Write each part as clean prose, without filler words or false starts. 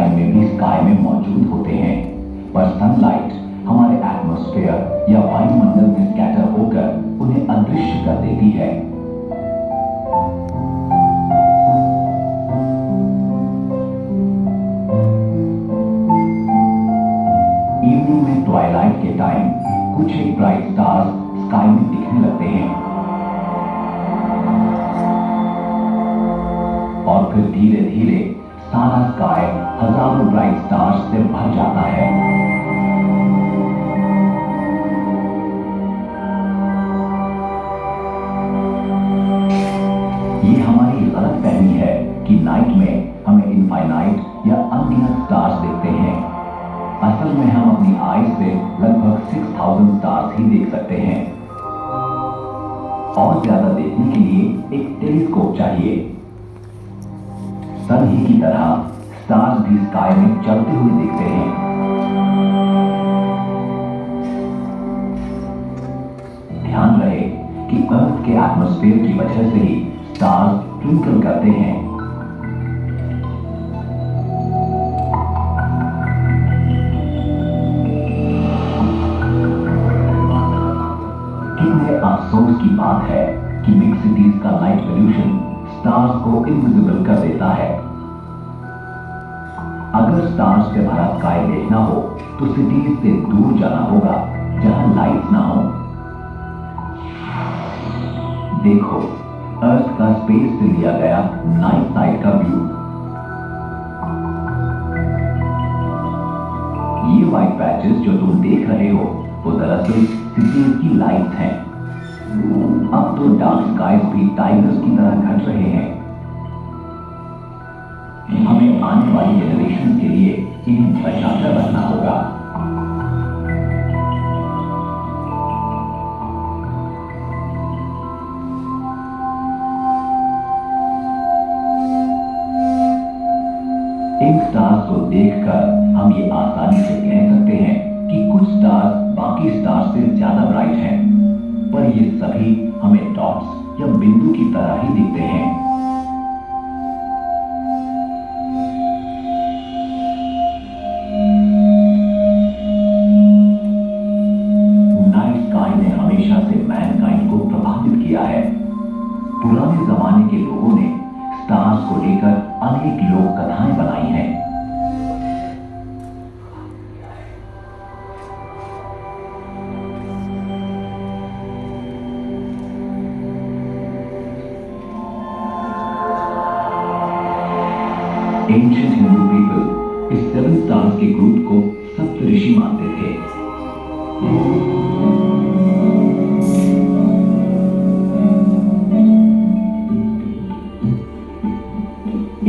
Sky में भी sky में मौजूद होते हैं, पर सनलाइट हमारे एटमॉस्फेयर या वायुमंडल में स्कैटर होकर उन्हें अदृश्य कर देती है। इवनिंग में ट्वाइलाइट के टाइम कुछ एक ब्राइट स्टार्स स्काई में दिखने लगते हैं और फिर धीरे धीरे सारा स्काई हजारों ब्राइट स्टार्स से भर जाता है। ये हमारी गलतफहमी है कि नाइट में हमें इनफाइनाइट या अनगिनत स्टार्स दिखते हैं। असल में हम अपनी आईज से लगभग 6000 स्टार्स ही देख सकते हैं। और ज्यादा देखने के लिए एक टेलीस्कोप चाहिए। सन ही की तरह स्टार्स भी स्काई में चलते हुए दिखते हैं। ध्यान रहे कि अर्थ के एटमॉस्फेयर की वजह से ही स्टार्स ट्विंकल करते हैं। कितने अफसोस की बात है कि बिग सिटीज का लाइट पोल्यूशन स्टार्स को इनविजिबल कर देता है। अगर स्टार्स से भरा स्काई देखना हो तो सिटीज से दूर जाना होगा जहां लाइट्स ना हो। देखो अर्थ का स्पेस से लिया गया नाइट साइड का व्यू। ये व्हाइट पैचेस जो तुम देख रहे हो वो दरअसल सिटीज की लाइट्स हैं। अब तो डार्क स्काइज भी टाइगर्स की तरह घट रहे हैं। हमें आने वाली जनरेशन के लिए इन्हें बचाकर रखना होगा। इन स्टार्स को देखकर हम ये आसानी से कह सकते हैं कि कुछ स्टार्स बाकी स्टार्स से ज्यादा ब्राइट हैं, पर ये सभी हमें डॉट्स या बिंदु की तरह ही दिखते हैं। नाइट स्काई ने हमेशा से मैनकाइंड को प्रभावित किया है। पुराने जमाने के लोगों ने स्टार्स को लेकर अनेक लोक कथाएं बनाई हैं। एंशिएंट हिंदू पीपल इस 7 स्टार्स के ग्रुप को सप्तऋषि मानते थे।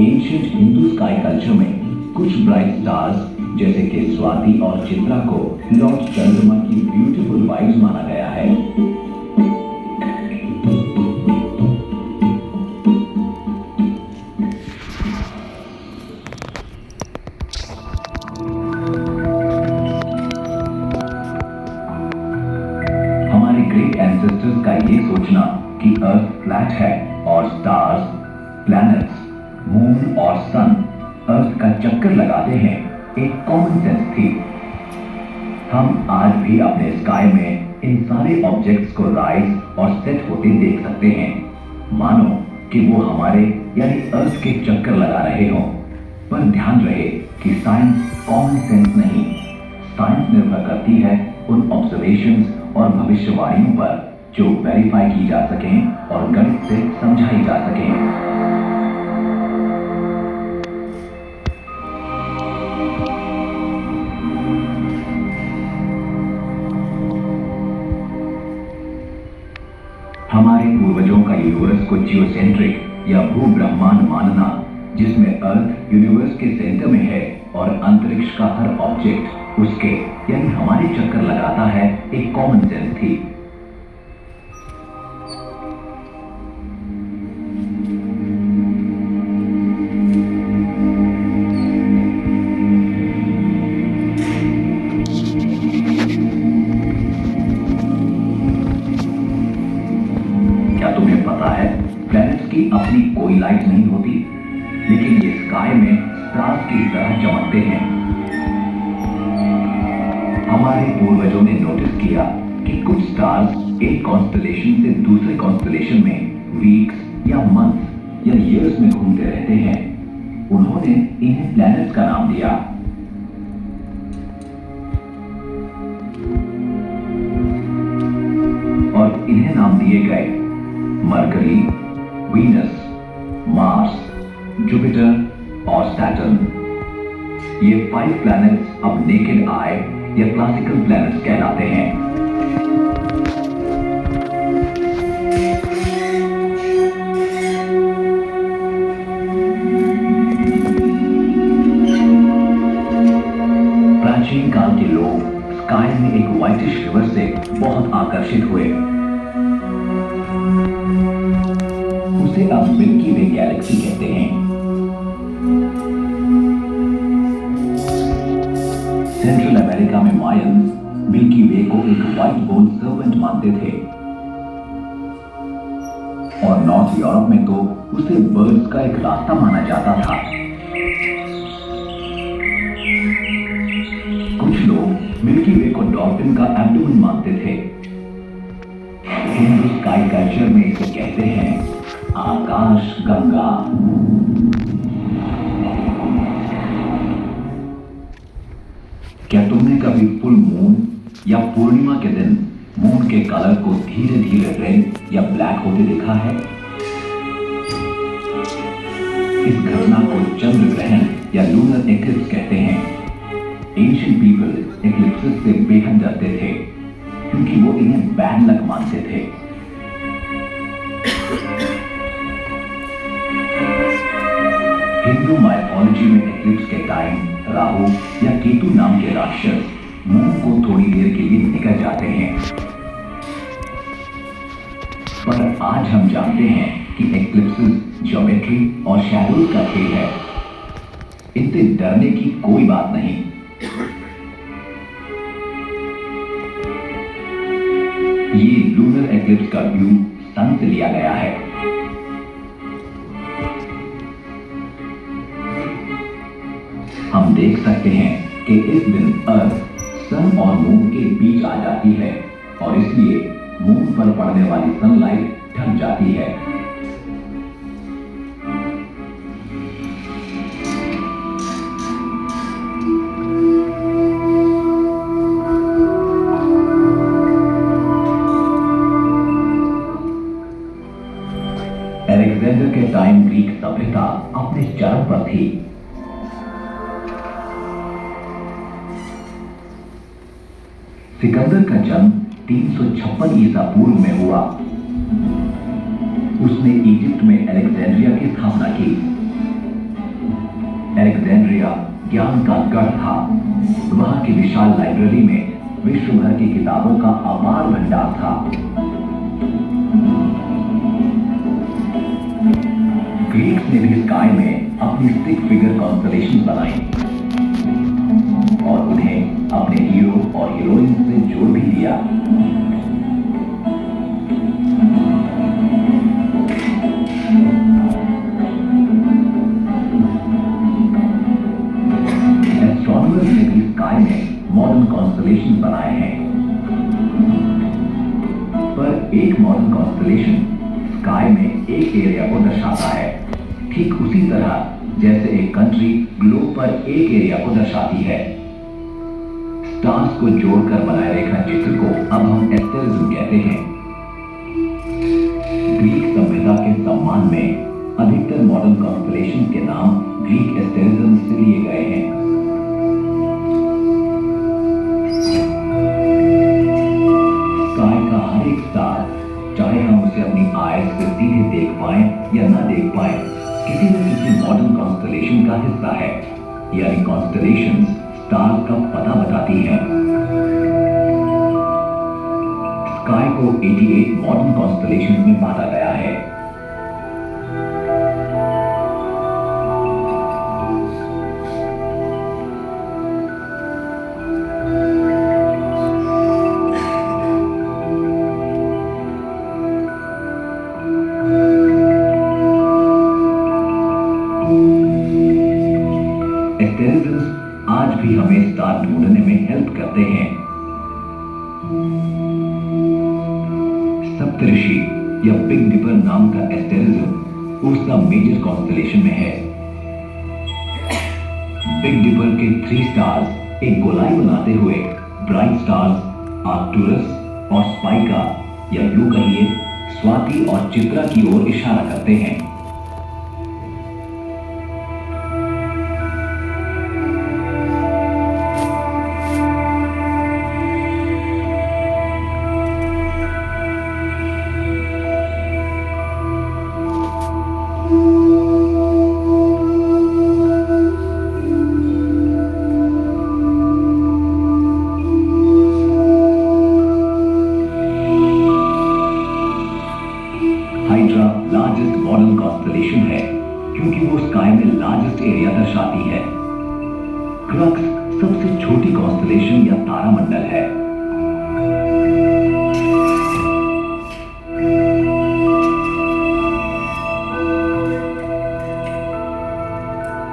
एंशिएंट हिंदू स्काई कल्चर में कुछ ब्राइट स्टार्स जैसे कि स्वाति और चित्रा को लॉर्ड चंद्रमा की ब्यूटीफुल वाइब्स माना गया है। हमारे ग्रेट एंसेस्टर्स का ये सोचना कि अर्थ फ्लैट है और स्टार्स, प्लैनेट्स, मून और सन अर्थ का चक्कर लगाते हैं एक कॉमन सेंस थी। हम आज भी अपने स्काई में इन सारे ऑब्जेक्ट्स को राइज और सेट होते देख सकते हैं, मानो कि वो हमारे यानी अर्थ के चक्कर लगा रहे हों। पर ध्यान रहे कि साइंस कॉमन सेंस नहीं, साइंस निर्भर करती है उन ऑब्जर्वेशंस और भविष्यवाणियों पर जो वेरीफाई की जा सकें और गणित से समझाई जा सकें। हमारे पूर्वजों का यूनिवर्स को जियोसेंट्रिक या भूब्रह्मांड मानना, जिसमें अर्थ यूनिवर्स के सेंटर में है और अंतरिक्ष का हर ऑब्जेक्ट उसके यानी हमारे चक्कर लगाता है, एक कॉमन सेंस थी। क्या तुम्हें पता है प्लैनेट्स की अपनी कोई लाइट नहीं होती, लेकिन ये स्काई में स्टार्स की तरह चमकते हैं। हमारे पूर्वजों ने नोटिस किया कि कुछ स्टार्स एक कॉन्स्टलेशन से दूसरे कॉन्स्टलेशन में वीक्स या मंथ्स या ईयर्स में घूमते रहते हैं। उन्होंने इन्हें प्लैनेट्स का नाम दिया। और इन्हें नाम दिए गए मरकरी, वीनस, मार्स, जुपिटर और सैटर्न। ये 5 प्लैनेट्स अब नेकेड आई या क्लासिकल प्लैनेट्स कहलाते हैं। प्राचीन काल के लोग स्काई में एक व्हाइटिश रिवर से बहुत आकर्षित हुए। उसे अब मिल्की वे गैलेक्सी कहते हैं। सेंट्रल अमेरिका में मायंस मिल्की वे को एक व्हाइट बोन सर्पेंट मानते थे और नॉर्थ यूरोप में तो उसे बर्ड्स का एक रास्ता माना जाता था। कुछ लोग मिल्की वे को डॉल्फिन का एब्डोमेन मानते थे। हिंदू स्काई कल्चर में इसे कहते हैं आकाश गंगा। क्या तुमने कभी फुल मून या पूर्णिमा के दिन मून के कलर को धीरे धीरे रेड या ब्लैक होते देखा है? इस घटना को चंद्र ग्रहण या लूनर एक्लिप्स कहते हैं। एंशिएंट पीपल एक्लिप्सेस से बेहद डरते थे क्योंकि वो इन्हें बैड लक मानते थे। हिंदू माइथोलॉजी में एक्लिप्स के टाइम राहु या केतु नाम के राक्षस मून को थोड़ी देर के लिए निकल जाते हैं। पर आज हम जानते हैं कि एक्लिप्सेस ज्योमेट्री और शैडोज का खेल है। इनसे डरने की कोई बात नहीं। ये लूनर एक्लिप्स का व्यू सन से लिया गया है। हम देख सकते हैं कि इस दिन अर्थ सन और मून के बीच आ जाती है और इसलिए मून पर पड़ने वाली सनलाइट ढक जाती है। अलेक्जेंडर के टाइम ग्रीक सभ्यता अपने चरम पर थी। सिकंदर का जन्म 356 ईसा पूर्व में हुआ। उसने इजिप्ट में अलेक्जेंड्रिया की स्थापना की। अलेक्जेंड्रिया ज्ञान का गढ़ था। वहां की विशाल लाइब्रेरी में विश्व भर की किताबों का अपार भंडार था। ग्रीक्स ने भी स्काई में अपनी 6 फिगर कॉन्स्टलेशन बनाई और उन्हें अपने हीरो और हीरोइन से जोड़ भी दिया। एस्ट्रोनॉमर्स ने भी स्काई में मॉडर्न कॉन्स्टलेशन बनाए हैं। पर एक मॉडर्न कॉन्स्टलेशन स्काई में एक एरिया को दर्शाता है, ठीक उसी तरह जैसे एक कंट्री ग्लोब पर एक एरिया को दर्शाती है। स्टार्स को जोड़कर बनाए रेखा चित्र को अब हम एस्टेरिज्म कहते हैं। ग्रीक सभ्यता के सम्मान में अधिकतर मॉडर्न कॉन्स्टलेशन के नाम ग्रीक एस्टेरिज्म से लिए गए हैं। स्काई का हर एक स्टार, चाहे हम उसे अपनी आईज से सीधे देख पाएं या ना देख पाएं, किसी न किसी मॉडर्न कॉन्स्टलेशन का हिस्सा है। यानी कॉन्स्टलेशंस स्टार का पता बताती है। स्काई को 88 मॉडर्न कॉन्स्टलेशंस में बांटा गया है। हेल्प करते हैं। सप्तऋषि या बिग डिपर नाम का एस्टेरिज्म उर्सा मेजर कॉन्स्टेलेशन में है। बिग डिपर के 3 स्टार्स एक गोलाई बनाते हुए ब्राइट स्टार्स आर्कटुरस और स्पाइका या यूं कहिए स्वाति और चित्रा की ओर इशारा करते हैं। हाइड्रा लार्जेस्ट मॉडल कॉन्स्टेलेशन है क्योंकि वो स्काई में लार्जेस्ट एरिया दर्शाती है। क्रक्स सबसे छोटी कॉन्स्टेलेशन या तारामंडल है।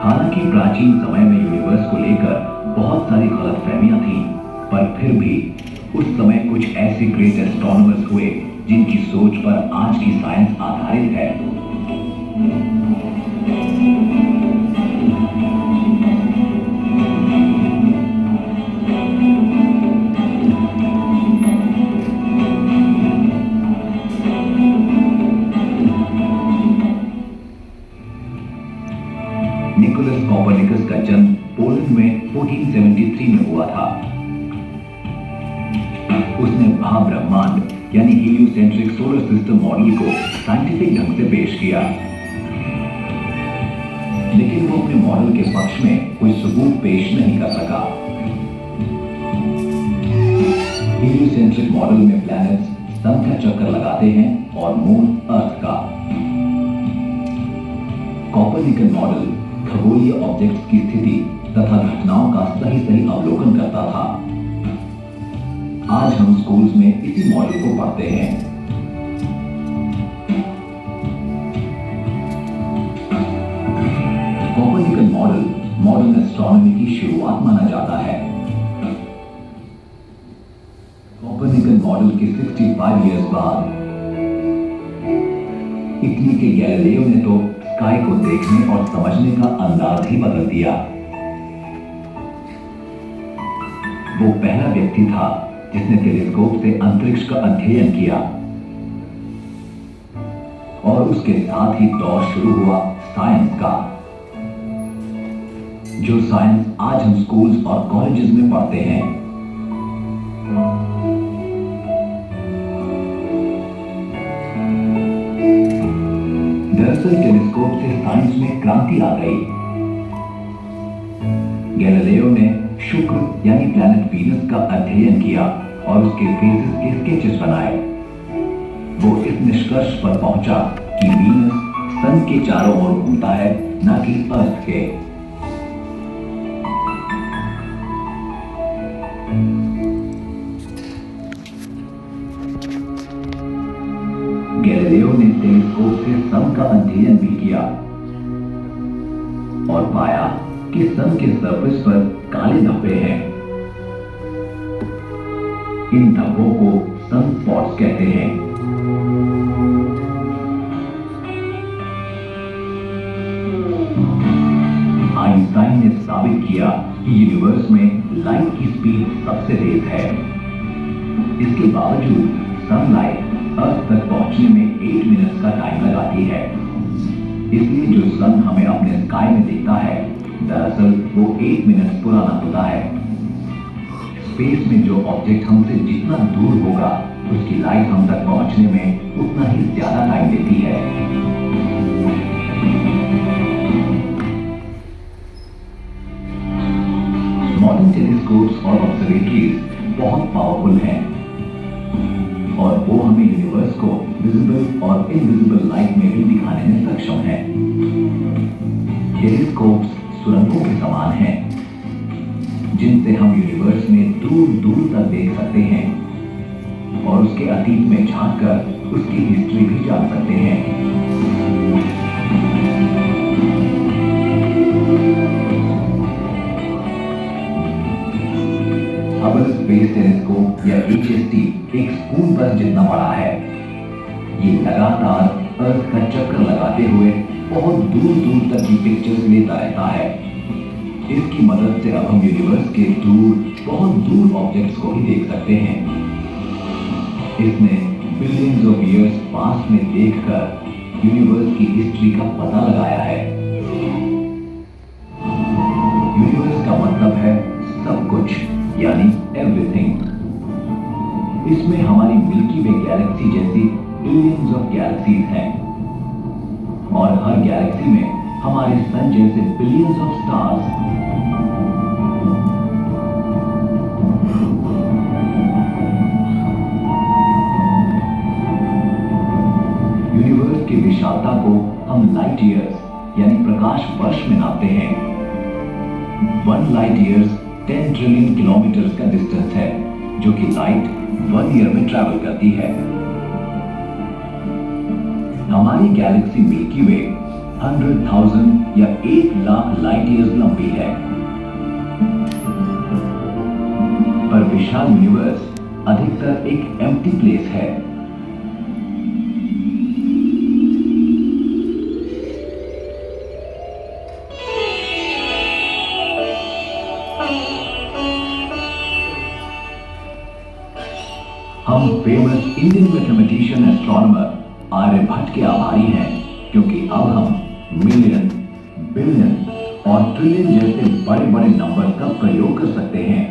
हालांकि प्राचीन समय में यूनिवर्स को लेकर बहुत सारी गलतफहमियां थीं, पर फिर भी उस समय कुछ ऐसे ग्रेट एस्ट्रोनॉमर्स हुए जिनकी सोच पर आज की साइंस आधारित है। निकोलस कोपरनिकस का जन्म पोलैंड में 1473 में हुआ था। उसने महाब्रह्मांड यानी हीलियोसेंट्रिक सोलर सिस्टम मॉडल को साइंटिफिक ढंग से पेश किया, लेकिन वो अपने मॉडल के पक्ष में कोई सबूत पेश नहीं कर सका। हीलियोसेंट्रिक मॉडल में प्लैनेट्स सन का चक्कर लगाते हैं और मून अर्थ का। कोपरनिकन मॉडल खगोलीय ऑब्जेक्ट्स की स्थिति तथा घटनाओं का सही अवलोकन करता था। आज हम स्कूल्स में इसी मॉडल को पढ़ते हैं। कोपरनिकन मॉडल मॉडर्न एस्ट्रोनॉमी की शुरुआत माना जाता है। कोपरनिकन मॉडल के 65 इयर्स बाद इटली के गैलीलियो ने तो स्काई को देखने और समझने का अंदाज ही बदल दिया। वो पहला व्यक्ति था जिसने टेलीस्कोप से अंतरिक्ष का अध्ययन किया और उसके साथ ही दौर शुरू हुआ साइंस का, जो साइंस आज हम स्कूल्स और कॉलेजेस में पढ़ते हैं। दरअसल टेलीस्कोप से साइंस में क्रांति आ गई। गैलीलियो ने शुक्र यानी प्लैनेट वीनस का अध्ययन किया और उसके फेजेस के स्केचेस बनाए। वो इस निष्कर्ष पर पहुंचा कि वीनस सन के चारों ओर घूमता है, न कि अर्थ के। गैलीलियो ने टेलीस्कोप से सन का अध्ययन भी किया और पाया कि सन के सरफेस पर काले धब्बे हैं। इन धब्बों को सन स्पॉट्स कहते हैं। आइंस्टाइन ने साबित किया कि यूनिवर्स में लाइट की स्पीड सबसे तेज है। इसके बावजूद सनलाइट अर्थ तक पहुंचने में 8 मिनट का टाइम लगाती है। इसलिए जो सन हमें अपने स्काई में दिखता है, दरअसल वो 8 मिनट पुराना होता है। स्पेस में जो ऑब्जेक्ट हमसे जितना दूर होगा, उसकी लाइट हम तक पहुंचने में उतना ही ज्यादा टाइम लेती है। मॉडर्न टेलीस्कोप्स और ऑब्जर्वेटरीज बहुत पावरफुल हैं और वो हमें यूनिवर्स को विजिबल और इनविजिबल लाइट में भी दिखाने में सक्षम है। टेलीस्कोप्स सुरंगों के समान हैं, जिनसे हम यूनिवर्स में दूर दूर तक देख सकते हैं और उसके अतीत में झांककर उसकी हिस्ट्री भी जान सकते हैं। हबल स्पेस टेलीस्कोप या HST एक स्कूल बस जितना बड़ा है। ये लगातार अर्थ का चक्कर लगाते हुए बहुत दूर दूर तक की पिक्चर्स लेता रहता है। इसकी मदद से अब हम यूनिवर्स के बहुत दूर ऑब्जेक्ट्स को भी देख सकते हैं। इसने बिलियंस ऑफ इयर्स पास्ट में देखकर यूनिवर्स की हिस्ट्री का पता लगाया है। यूनिवर्स का मतलब है सब कुछ, यानी एवरीथिंग। इसमें हमारी मिल्की वे गैलेक्सी जैसी बिलियंस ऑफ गैलेक्सीज हैं और हर गैलेक्सी में हमारे सन जैसे बिलियंस ऑफ स्टार्स। यूनिवर्स की विशालता को हम लाइट ईयर्स यानी प्रकाश वर्ष में नापते हैं। 1 लाइट ईयर्स 10 ट्रिलियन किलोमीटर का डिस्टेंस है, जो कि लाइट 1 ईयर में ट्रैवल करती है। हमारी गैलेक्सी मिल्की वे 100,000 या 1 लाख लाइट ईयर्स लंबी है। पर विशाल यूनिवर्स अधिकतर एक एम्प्टी प्लेस है। हम famous Indian mathematician astronomer Aryabhata के आभारी हैं, क्योंकि अब हम मिलियन, बिलियन और ट्रिलियन जैसे बड़े बड़े नंबर का प्रयोग कर सकते हैं।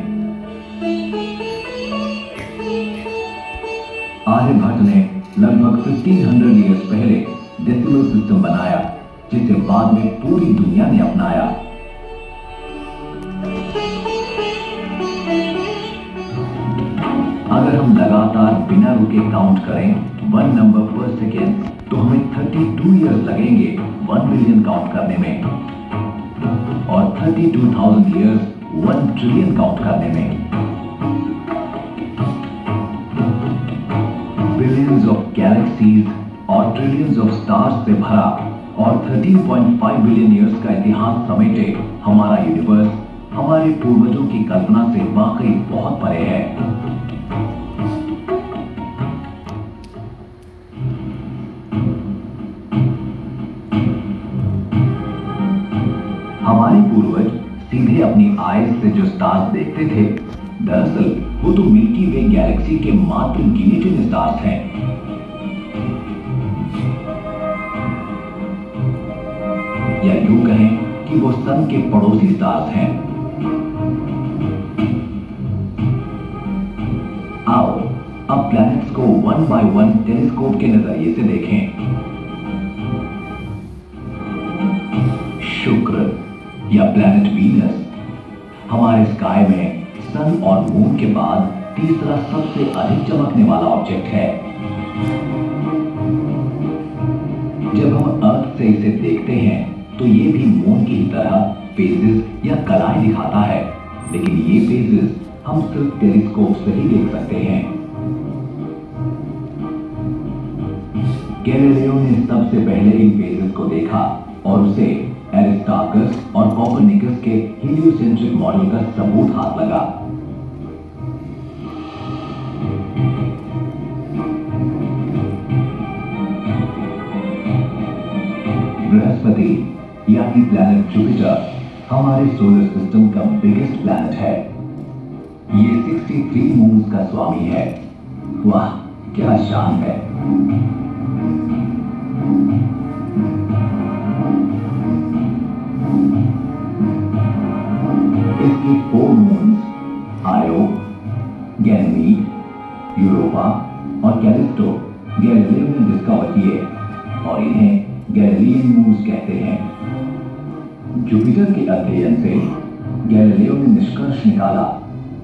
आर्यभट्ट ने लगभग 1500 ईयर्स पहले डेसिमल सिस्टम बनाया, जिसे बाद में पूरी दुनिया ने अपनाया। अगर हम लगातार बिना रुके काउंट करें 1 नंबर पर सेकेंड, तो हमें 32 ईयर्स लगेंगे 1 मिलियन काउंट करने में और 32,000 ईयर्स 1 ट्रिलियन काउंट करने में। बिलियंस ऑफ गैलेक्सीज और ट्रिलियंस ऑफ स्टार्स से भरा और 13.5 बिलियन ईयर्स का इतिहास समेटे हमारा यूनिवर्स हमारे पूर्वजों की कल्पना से वाकई बहुत परे है। हमारे पूर्वज सीधे अपनी आईज से जो स्टार्स देखते थे, दरअसल वो तो मिल्की वे गैलेक्सी के मात्र गिने चुने स्टार्स हैं। या यूं कहें कि वो सन के पड़ोसी स्टार्स हैं। आओ अब प्लैनेट्स को 1 बाय 1 टेलीस्कोप के नजरिए से देखें। शुक्र या प्लैनेट वीनस हमारे स्काई में सन और मून के बाद तीसरा सबसे अधिक चमकने वाला ऑब्जेक्ट है। जब हम अर्थ से इसे देखते हैं तो ये भी मून की तरह फेजेस या कलाएं दिखाता है, लेकिन ये फेजेस हम सिर्फ टेलीस्कोप से ही देख सकते हैं। गैलीलियो ने सबसे पहले इन फेजेस को देखा और उसे एरिस्टार्कस और कोपरनिकस के हीलियोसेंट्रिक मॉडल का सबूत हाथ लगा। बृहस्पति यानी प्लैनेट जुपिटर हमारे सोलर सिस्टम का बिगेस्ट प्लैनेट है। ये 63 मून्स का स्वामी है। वाह, क्या शान है। इसकी 4 मून्स आयो, गैनीमीड, यूरोपा और कैलिस्टो गैलीलियो ने डिस्कवर किए और इन्हें गैलीलियन मून्स कहते हैं। जुपिटर के अध्ययन से गैलीलियो ने निष्कर्ष निकाला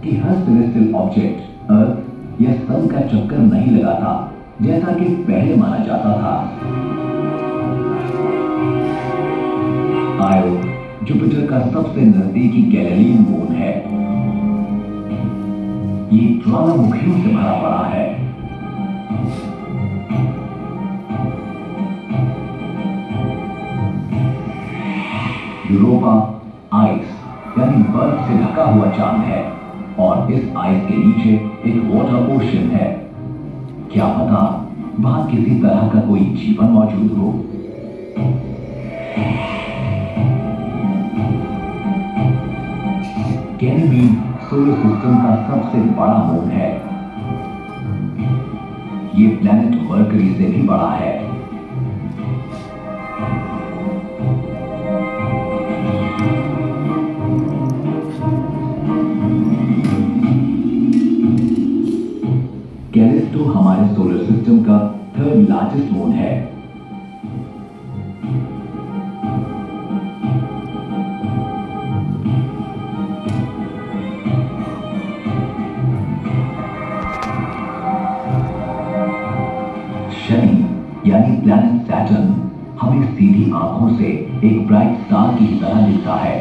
कि हर सेलेस्टियल ऑब्जेक्ट अर्थ या सन का चक्कर नहीं लगाता, जैसा कि पहले माना जाता था। आयो जुपिटर का सबसे नजदीकी गैलीलियन मून है। ये ज्वालामुखियों से भरा पड़ा है। यूरोपा आइस यानी बर्फ से ढका हुआ चांद है। और इस आइस के नीचे एक वाटर ओशन है। क्या पता वहां किसी तरह का कोई जीवन मौजूद हो। गैनीमीड सोलर सिस्टम का सबसे बड़ा मून है। ये प्लैनेट मरकरी से भी बड़ा है। कैलिस्टो हमारे सोलर सिस्टम का थर्ड लार्जेस्ट मून है। शनि यानी प्लैनेट सैटर्न हमें सीधी आंखों से एक ब्राइट स्टार की तरह दिखता है।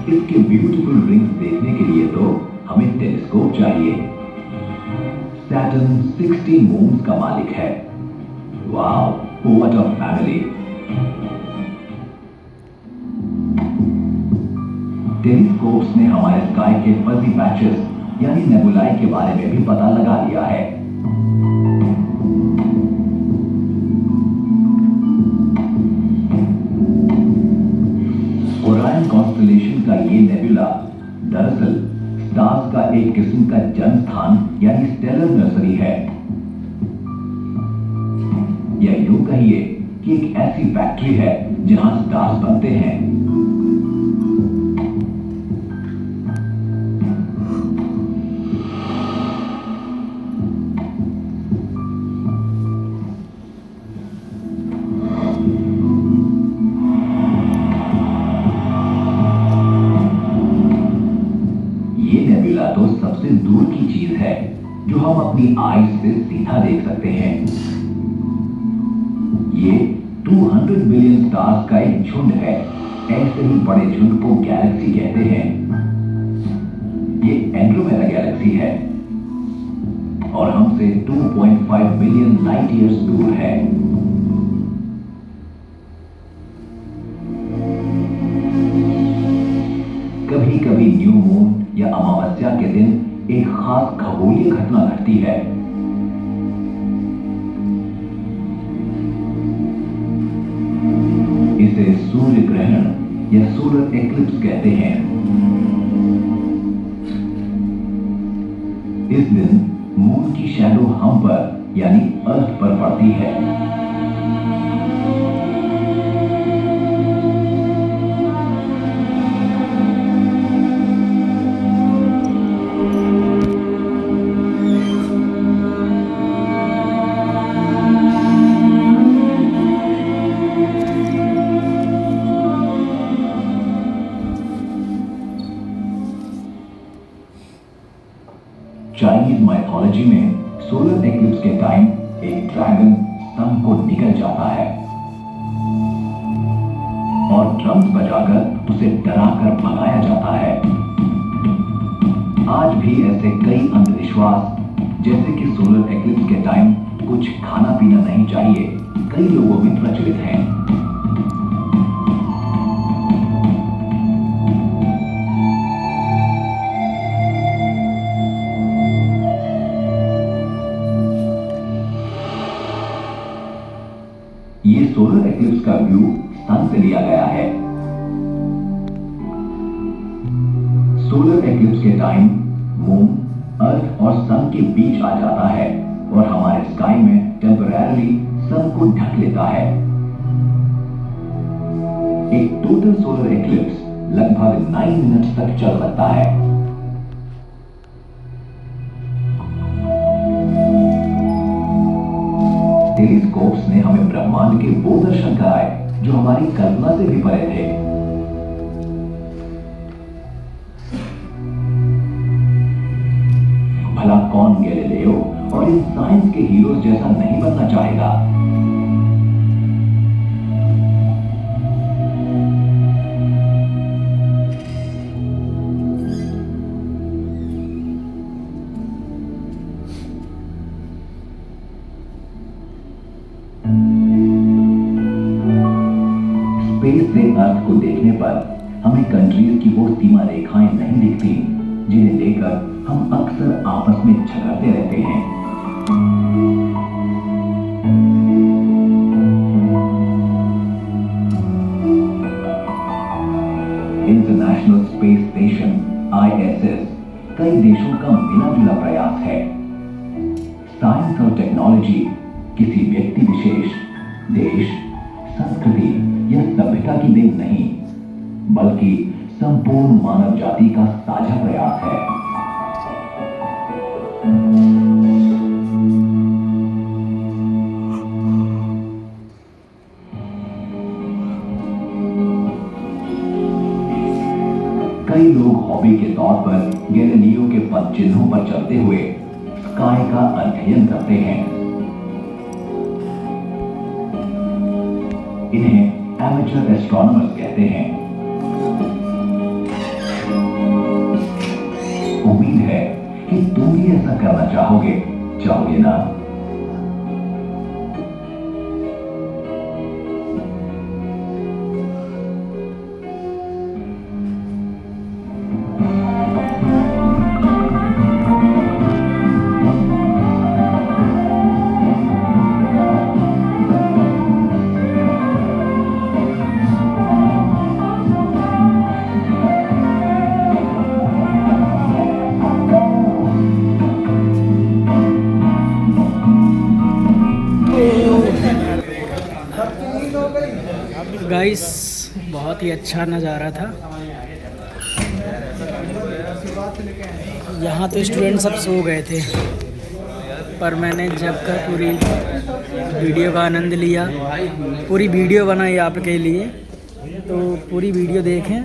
इसके ब्यूटीफुल रिंग्स देखने के लिए तो हमें टेलीस्कोप चाहिए। सैटर्न 60 मून्स का मालिक है। Wow, what a family. Telescopes ने हमारे स्काई के फजी पैचेस यानी नेबुलाई के बारे में भी पता लगा लिया है। ओरायन कॉन्स्टेलेशन का ये नेबुला दरअसल स्टार्स का एक किस्म का जन्म स्थान यानी स्टेलर नर्सरी है। या यूं कहिए कि एक ऐसी फैक्ट्री है जहां स्टार्स बनते हैं। तो सबसे दूर की चीज है जो हम अपनी आईज से सीधा देख सकते हैं। ये 200 बिलियन स्टार्स का एक झुंड है। ऐसे ही बड़े झुंड को गैलेक्सी कहते हैं। ये एंड्रोमेडा गैलेक्सी है और हमसे 2.5 बिलियन लाइट ईयर्स दूर है। कभी कभी न्यू मून या अमावस्या के दिन एक खास खगोलीय घटना घटती है। इसे सूर्य ग्रहण या सोलर एक्लिप्स कहते हैं। इस दिन मून की शैडो हम पर यानी अर्थ पर पड़ती है। चाइनीज माइथोलॉजी में सोलर एक्लिप्स के टाइम एक ड्रैगन सन को निकल जाता है और ड्रम्स बजाकर उसे डराकर भगाया जाता है। आज भी ऐसे कई अंधविश्वास जैसे कि सोलर एक्लिप्स के टाइम कुछ खाना पीना नहीं चाहिए कई लोगों में प्रचलित हैं। ये सोलर एक्लिप्स का व्यू सन से लिया गया है। सोलर एक्लिप्स के टाइम मून अर्थ और सन के बीच आ जाता है और हमारे स्काई में टेम्परेरी सन को ढक लेता है। एक टोटल सोलर एक्लिप्स लगभग 9 मिनट तक चल सकता है। टेलीस्कोप्स ने हमें ब्रह्मांड के वो दर्शन कराए जो हमारी कल्पना से भी परे थे। भला कौन गैलीलियो और इन साइंस के हीरोज जैसा नहीं बनना चाहेगा। स्पेस से अर्थ को देखने पर हमें कंट्रीज की वो सीमा रेखाएं नहीं दिखती जिन्हें लेकर हम अक्सर आपस में झगड़ते रहते हैं। इंटरनेशनल स्पेस स्टेशन ISS कई देशों का मिला जुला प्रयास है। साइंस और टेक्नोलॉजी किसी व्यक्ति विशेष, देश, संस्कृति या सभ्यता की देन नहीं, बल्कि संपूर्ण मानव जाति का साझा प्रयास है। कई लोग हॉबी के तौर पर गैलीलियो के पद चिन्हों पर चलते हुए स्काई का अध्ययन करते हैं। इन्हें एमेचर एस्ट्रोनॉमर्स कहते हैं। उम्मीद है कि तुम भी ऐसा करना चाहोगे ना? गाइस बहुत ही अच्छा नज़ारा था। यहाँ तो स्टूडेंट सब सो गए थे, पर मैंने जब का पूरी वीडियो का आनंद लिया, पूरी वीडियो बनाई आपके लिए। तो पूरी वीडियो देखें,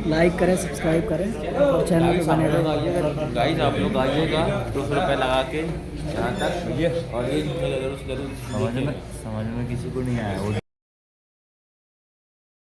लाइक करें, सब्सक्राइब करें और चैनल पर बने रहें। गाइस आप लोग आइएगा 200 रुपये लगा के यहाँ तक, और ये समझ में किसी को नहीं आया।